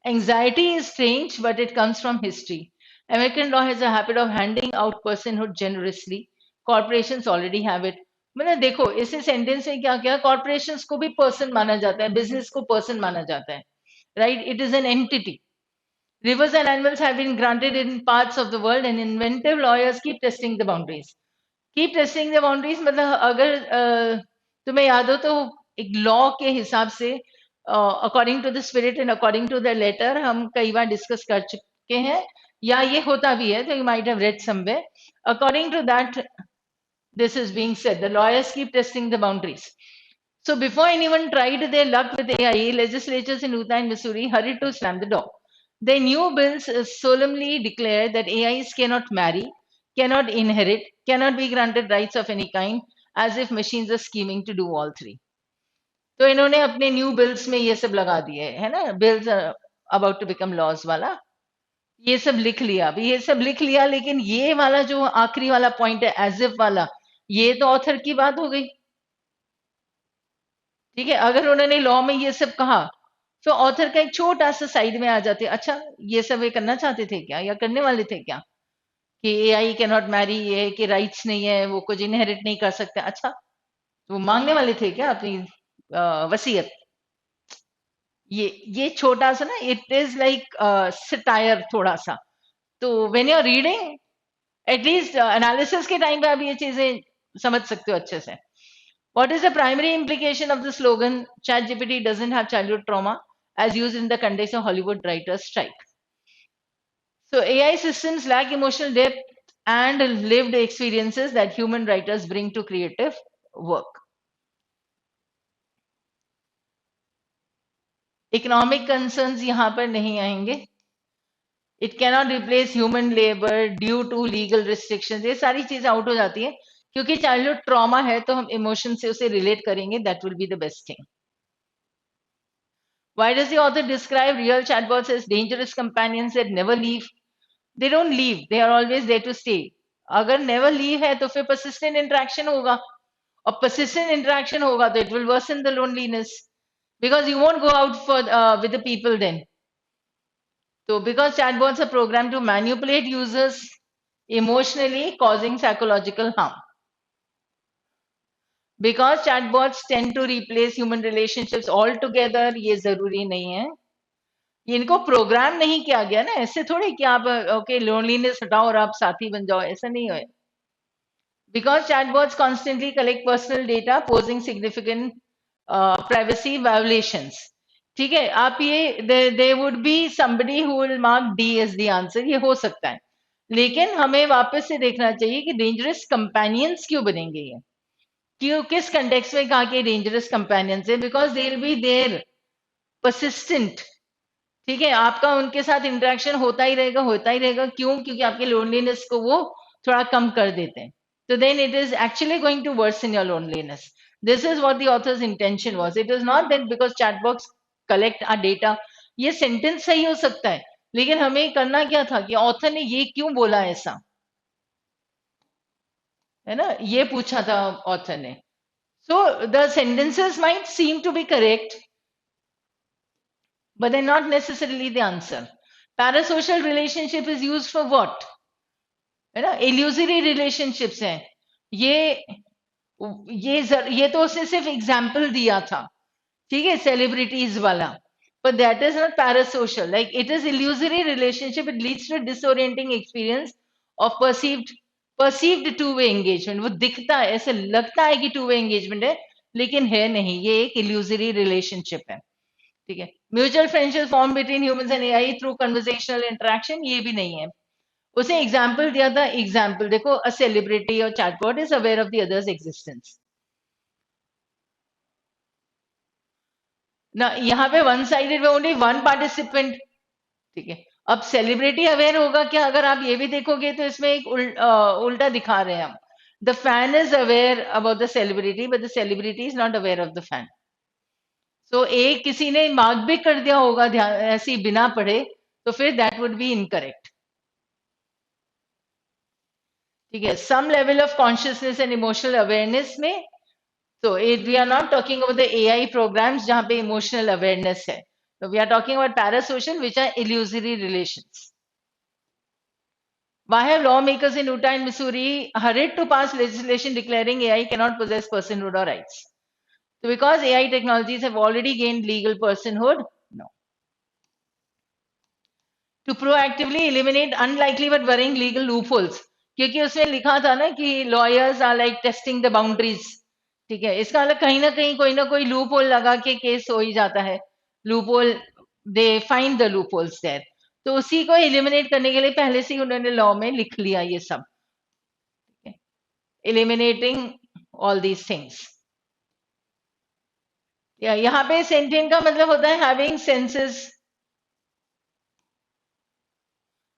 Anxiety is strange, but it comes from history. American law has a habit of handing out personhood generously. Corporations already have it. मतलब देखो इसे sentence में क्या क्या, corporations को भी person माना जाता है, बिजनेस को पर्सन माना जाता है, right? It is an entity. Rivers and animals have been granted in parts of the world, and inventive lawyers keep testing the boundaries. Keep testing the boundaries मतलब अगर तुम्हें याद हो तो एक लॉ के हिसाब से according to the spirit and according to the letter हम कई बार डिस्कस कर चुके हैं, या ये होता भी है, तो you might have read somewhere. According to that, this is being said, the lawyers keep testing the boundaries. So before anyone tried their luck with AI, legislatures in Utah and Missouri hurried to slam the door. Their new bills solemnly declare that AIs cannot marry, cannot inherit, cannot be granted rights of any kind, as if machines are scheming to do all three. तो इन्होंने अपने new bills में ये सब लगा दिए है ना, bills about to become laws वाला, ये सब लिख लिया. अभी ये सब लिख लिया, लेकिन ये वाला जो आखिरी वाला पॉइंट है एज इफ वाला, ये तो ऑथर की बात हो गई. ठीक है, अगर उन्होंने लॉ में ये सब कहा तो ऑथर का एक छोटा सा साइड में आ जाते, अच्छा ये सब ये करना चाहते थे क्या या करने वाले थे क्या, कि एआई कैन नॉट मैरी, ये कि राइट्स नहीं है, वो कुछ इनहेरिट नहीं कर सकते. अच्छा, तो वो मांगने वाले थे क्या अपनी वसीयत? ये छोटा सा ना, इट इज लाइक सिटायर थोड़ा सा. तो when you are reading, at least analysis के टाइम पे आप ये चीजें समझ सकते हो अच्छे से. What is the primary implication of the slogan ChatGPT doesn't have childhood trauma as used in the context of Hollywood writers' strike? So AI systems lack emotional depth and lived experiences that human writers bring to creative work. Economic concerns यहाँ पर नहीं आएंगे. It cannot replace human labor due to legal restrictions. ये सारी चीजें out हो जाती है, क्योंकि चाइल्डहुड ट्रॉमा है तो हम इमोशन से उसे रिलेट करेंगे. That will be the best thing. Why does the author describe real chatbots as dangerous companions that never leave? They don't leave, they are always there to stay. अगर never leave है तो फिर persistent interaction होगा, और persistent interaction होगा तो it will worsen the loneliness, because you won't go out for with the people then. So because chatbots are programmed to manipulate users emotionally, causing psychological harm. Because chatbots tend to replace human relationships altogether, ये जरूरी नहीं है। इनको programme नहीं किया गया ना, ऐसे थोड़े कि आप ओके लोनलीनेस हटाओ और आप साथी बन जाओ, ऐसा नहीं है। Because chatbots constantly collect personal data, posing significant privacy violations. ठीक है, आप ये they would be somebody who will mark D as the answer, ये हो सकता है, लेकिन हमें वापस से देखना चाहिए कि डेंजरस कंपेनियंस क्यों बनेंगे ये, क्यों, किस कंटेक्स्ट में कहा कि डेंजरस कंपेनियंस है, because they will be there persistent. ठीक है, आपका उनके साथ इंटरेक्शन होता ही रहेगा, क्यों, क्योंकि आपके लोनलीनेस को वो थोड़ा कम कर देते हैं। तो then it is actually going to worsen your loneliness. This is what the author's intention was. It is not that because chatbox collect our data, ये सेंटेंस सही हो सकता है, लेकिन हमें करना क्या था कि ऑथर ने ये क्यों बोला ऐसा, है ना, ये पूछा था ऑथर ने। So the sentences might seem to be correct, but they're not necessarily the answer. Parasocial relationship is used for what? है ना, illusory relationships हैं ये तो उसने सिर्फ एग्जाम्पल दिया था, ठीक है, सेलिब्रिटीज वाला, but that is not parasocial. Like it is illusory relationship, it leads to a disorienting experience of perceived two-way engagement. वो दिखता है, ऐसे लगता है कि two-way engagement है, लेकिन है नहीं, ये एक illusory relationship है। ठीक है, mutual friendship form between humans and AI through conversational interaction, ये भी नहीं है। उसे एग्जाम्पल दिया था, एग्जाम्पल देखो, अ सेलिब्रिटी और chatbot is aware of the others existence ना, यहाँ पे वन साइडेड में ओनली वन पार्टिसिपेंट। ठीक है, अब सेलिब्रिटी अवेयर होगा क्या, अगर आप ये भी देखोगे तो इसमें एक उल्टा दिखा रहे हैं हम। The fan is aware about the celebrity, but the celebrity is not aware of the fan. So एक किसी ने मार्क भी कर दिया होगा ध्यान ऐसे बिना पढ़े, तो फिर दैट वुड बी इनकरेक्ट। ठीक है, some level of consciousness and emotional awareness में, तो we are not talking about the AI programs जहां पे इमोशनल अवेयरनेस है, तो we are talking about parasocial which are illusory relations. Why have lawmakers in Utah and Missouri hurried to pass legislation declaring AI cannot possess personhood or rights? So because AI technologies have already gained legal personhood? No. To proactively eliminate unlikely but worrying legal loopholes, क्योंकि उसमें लिखा था ना कि lawyers are like testing the boundaries। ठीक है, इसका मतलब कहीं ना कोई लूप होल लगा के केस हो ही जाता है, loophole, they find the loopholes there, तो उसी को एलिमिनेट करने के लिए पहले से ही उन्होंने लॉ में लिख लिया ये सब, एलिमिनेटिंग ऑल दीज थिंग्स। या यहाँ पे सेंटिएंट का मतलब होता है हैविंग सेंसेस,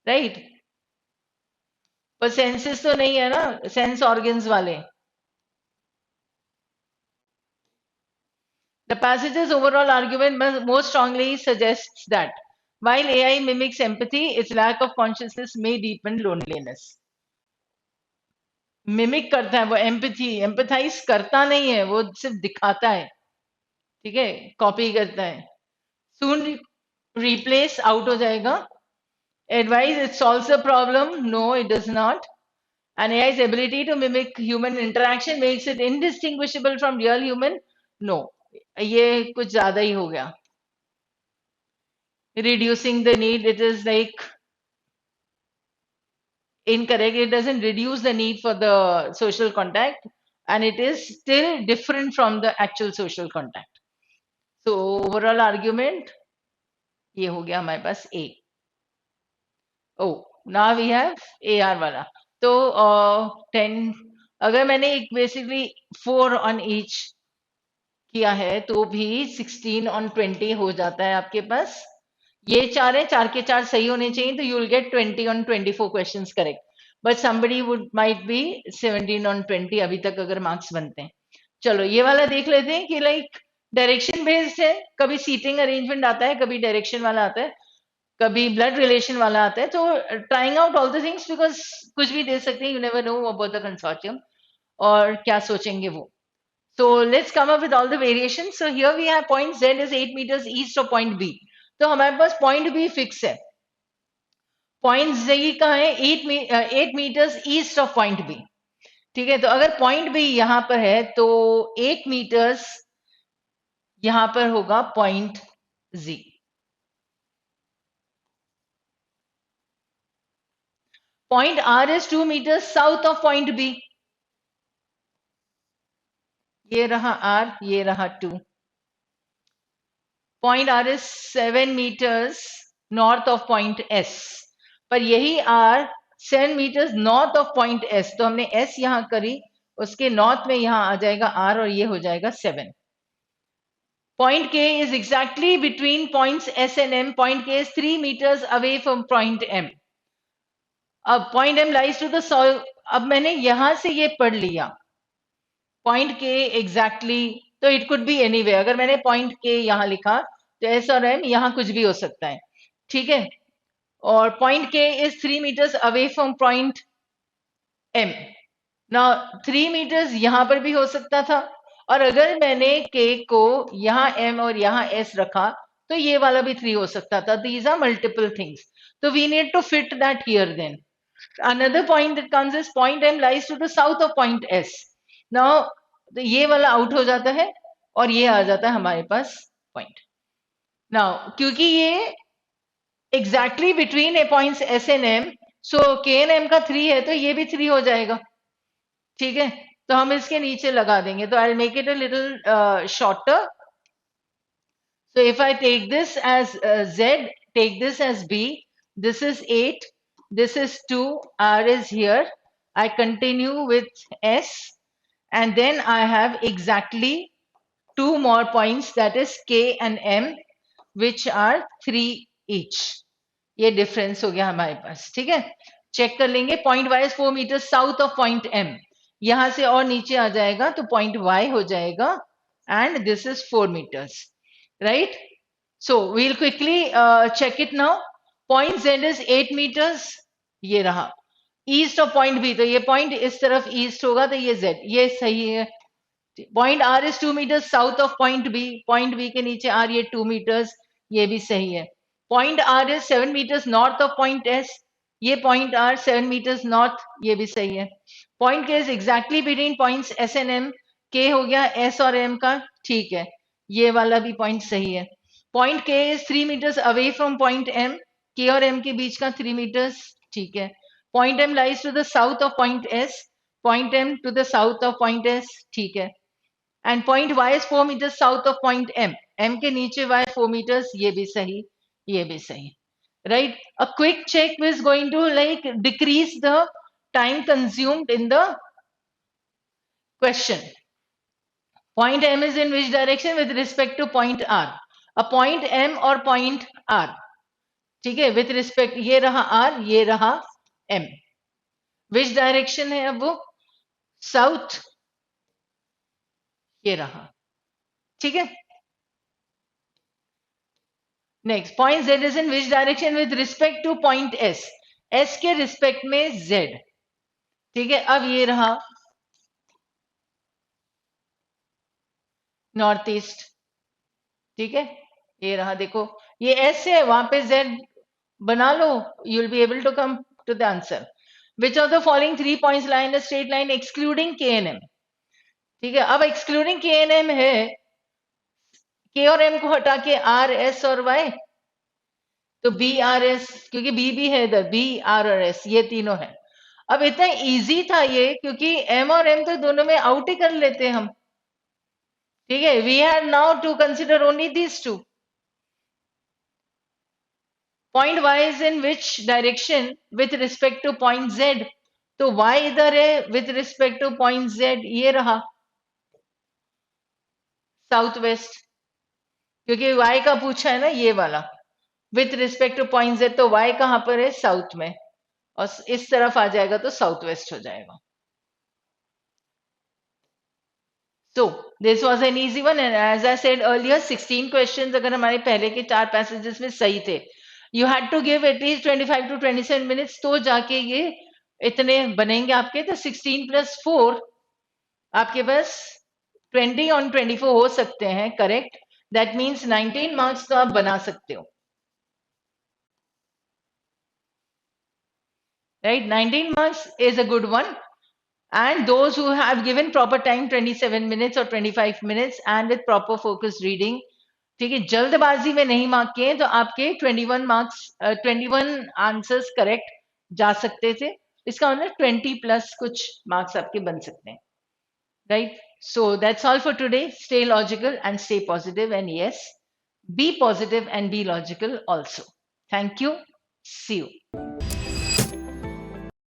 राइट, पर सेंसेस तो नहीं है ना, सेंस ऑर्गन्स वाले। The passage's overall argument most strongly suggests that while AI mimics empathy, its lack of consciousness may deepen loneliness. Mimic करता है वो, एम्पैथी एम्पैथाइज करता नहीं है, वो सिर्फ दिखाता है, ठीक है, कॉपी करता है। सून रिप्लेस आउट हो जाएगा। Advice it solves the problem, no it does not. And AI's ability to mimic human interaction makes it indistinguishable from real human, no, ये कुछ ज्यादा ही हो गया। Reducing the need, it is like incorrect. It doesn't reduce the need for the social contact, and it is still different from the actual social contact. So overall argument ये हो गया हमारे पास A. Oh, now we have AR वाला। तो 10, अगर मैंने एक basically 4 on each किया है तो भी 16 on 20 हो जाता है आपके पास। ये 4 है, 4 के 4 सही होने चाहिए, तो you will get 20 on 24 questions correct, but somebody would might be 17 on 20 अभी तक अगर मार्क्स बनते हैं। चलो ये वाला देख लेते हैं कि लाइक डायरेक्शन बेस्ड है, कभी सीटिंग अरेंजमेंट आता है, कभी डायरेक्शन वाला आता है। कभी ब्लड रिलेशन वाला आता है, तो trying out all the things, because कुछ भी दे सकते हैं, you never know about the consortium और क्या सोचेंगे वो. So let's come up with all the variations. So here we have point Z is 8 meters east of point B. तो हमारे पास point B fix है. Point Z कहाँ है? 8 meters east of point B. ठीक है, तो अगर point B यहाँ पर है तो 8 meters यहाँ पर होगा point Z. Point R is 2 meters south of point B. ये रहा R, ये रहा 2. Point R is 7 meters north of point S. पर यही R 7 meters north of point S, तो हमने S यहां करी, उसके north में यहां आ जाएगा R और ये हो जाएगा 7. Point K is exactly between points S and M. Point K is 3 meters away from point M. अब point M lies to the south. अब मैंने यहां से ये पढ़ लिया point K exactly, तो it could be anywhere. अगर मैंने point K यहां लिखा तो S और M यहां कुछ भी हो सकता है, ठीक है. और point K is 3 meters away from point M. Now 3 meters यहां पर भी हो सकता था, और अगर मैंने K को यहां M और यहां S रखा तो ये वाला भी 3 हो सकता था. These are multiple things. So we need to fit that here then. Another point that comes is point M lies to the south of point S. Now तो ये वाला आउट हो जाता है और ये आ जाता है हमारे पास पॉइंट. नाउ क्योंकि ये exactly between a points S and M, so K N M का 3 है तो ये भी 3 हो जाएगा, ठीक है. तो हम इसके नीचे लगा देंगे, तो I will make it a little shorter. So if I take this as Z, take this as B, this is 8, this is 2, R is here, I continue with S, and then I have exactly 2 more points, that is K and M, which are 3 each. ये difference हो गया हमारे पास, ठीक है. Check कर लेंगे. Point Y is 4 metre south of point M. यहां से और नीचे आ जाएगा तो पॉइंट वाई हो जाएगा, and this is 4 meters, right. So we'll quickly check it now. Point Z is 8 meters, ये रहा ईस्ट ऑफ पॉइंट बी, तो ये पॉइंट इस तरफ ईस्ट होगा, तो ये जेड, ये सही है. Point R is 2 meters south of point B के नीचे आर, ये 2 meters, ये भी सही है. Point R is 7 meters north of point S, ये पॉइंट आर 7 meters नॉर्थ, ये भी सही है. Point K is exactly between points S and M, K हो गया एस और एम का, ठीक है, ये वाला भी पॉइंट सही है. Point K is 3 meters away from point M, K और एम के बीच का 3 meters, ठीक है. Point M lies to the south of point S, point M to the south of point S, ठीक है. And point y is 4 meters south of point m, m के नीचे y 4 meters, ये भी सही, ये भी सही, right. A quick check is going to like decrease the time consumed in the question. Point m is in which direction with respect to point r? A point m और point r, ठीक है, with respect, ये रहा r, ये रहा m. which direction है अब वो? साउथ, ये रहा, ठीक है. Next, point Z is in which direction with respect to point S? S के रिस्पेक्ट में Z, ठीक है. अब ये रहा नॉर्थ ईस्ट, ठीक है, ये रहा, देखो ये S है, वहां पे Z बना लो, you will be able to come to the answer. Which of the following 3 points lie in a straight line excluding K N M, ठीक है. अब एक्सक्लूडिंग के एन एम है, के और एम को हटा के आर, एस और वाई, तो बी आर एस, क्योंकि बी भी है इधर, बी आर और एस, ये तीनों है. अब इतना इजी था ये, क्योंकि एम और एम तो दोनों में आउट ही कर लेते हम, ठीक है. We have now to consider only these two. Point y is in which direction with respect to point z? तो y इधर है with respect to point z, ये रहा साउथ वेस्ट, क्योंकि y का पूछा है ना, ये वाला with respect to point z, तो y कहां पर है? साउथ में, और इस तरफ आ जाएगा तो साउथ वेस्ट हो जाएगा. So this was an easy one, and as I said earlier, 16 questions अगर हमारे पहले के 4 passages में सही थे. You had to give at least 25 to 27 minutes, तो जाके ये इतने बनेंगे आपके। तो 16 + 4 आपके पास 20 on 24 हो सकते हैं, करेक्ट। दैट मीन्स 19 मार्क्स तो आप बना सकते हो, right. 19 marks is a good one. And those who have given proper time, 27 minutes or 25 minutes, and with proper focused reading, ठीक है, जल्दबाजी में नहीं मार्क किए तो आपके 21 मार्क्स, 21 आंसर्स करेक्ट जा सकते थे। इसका मतलब 20+ कुछ मार्क्स आपके बन सकते हैं, right. So that's all for today. Stay logical and stay positive, and yes, be positive and be logical also. Thank you. See you.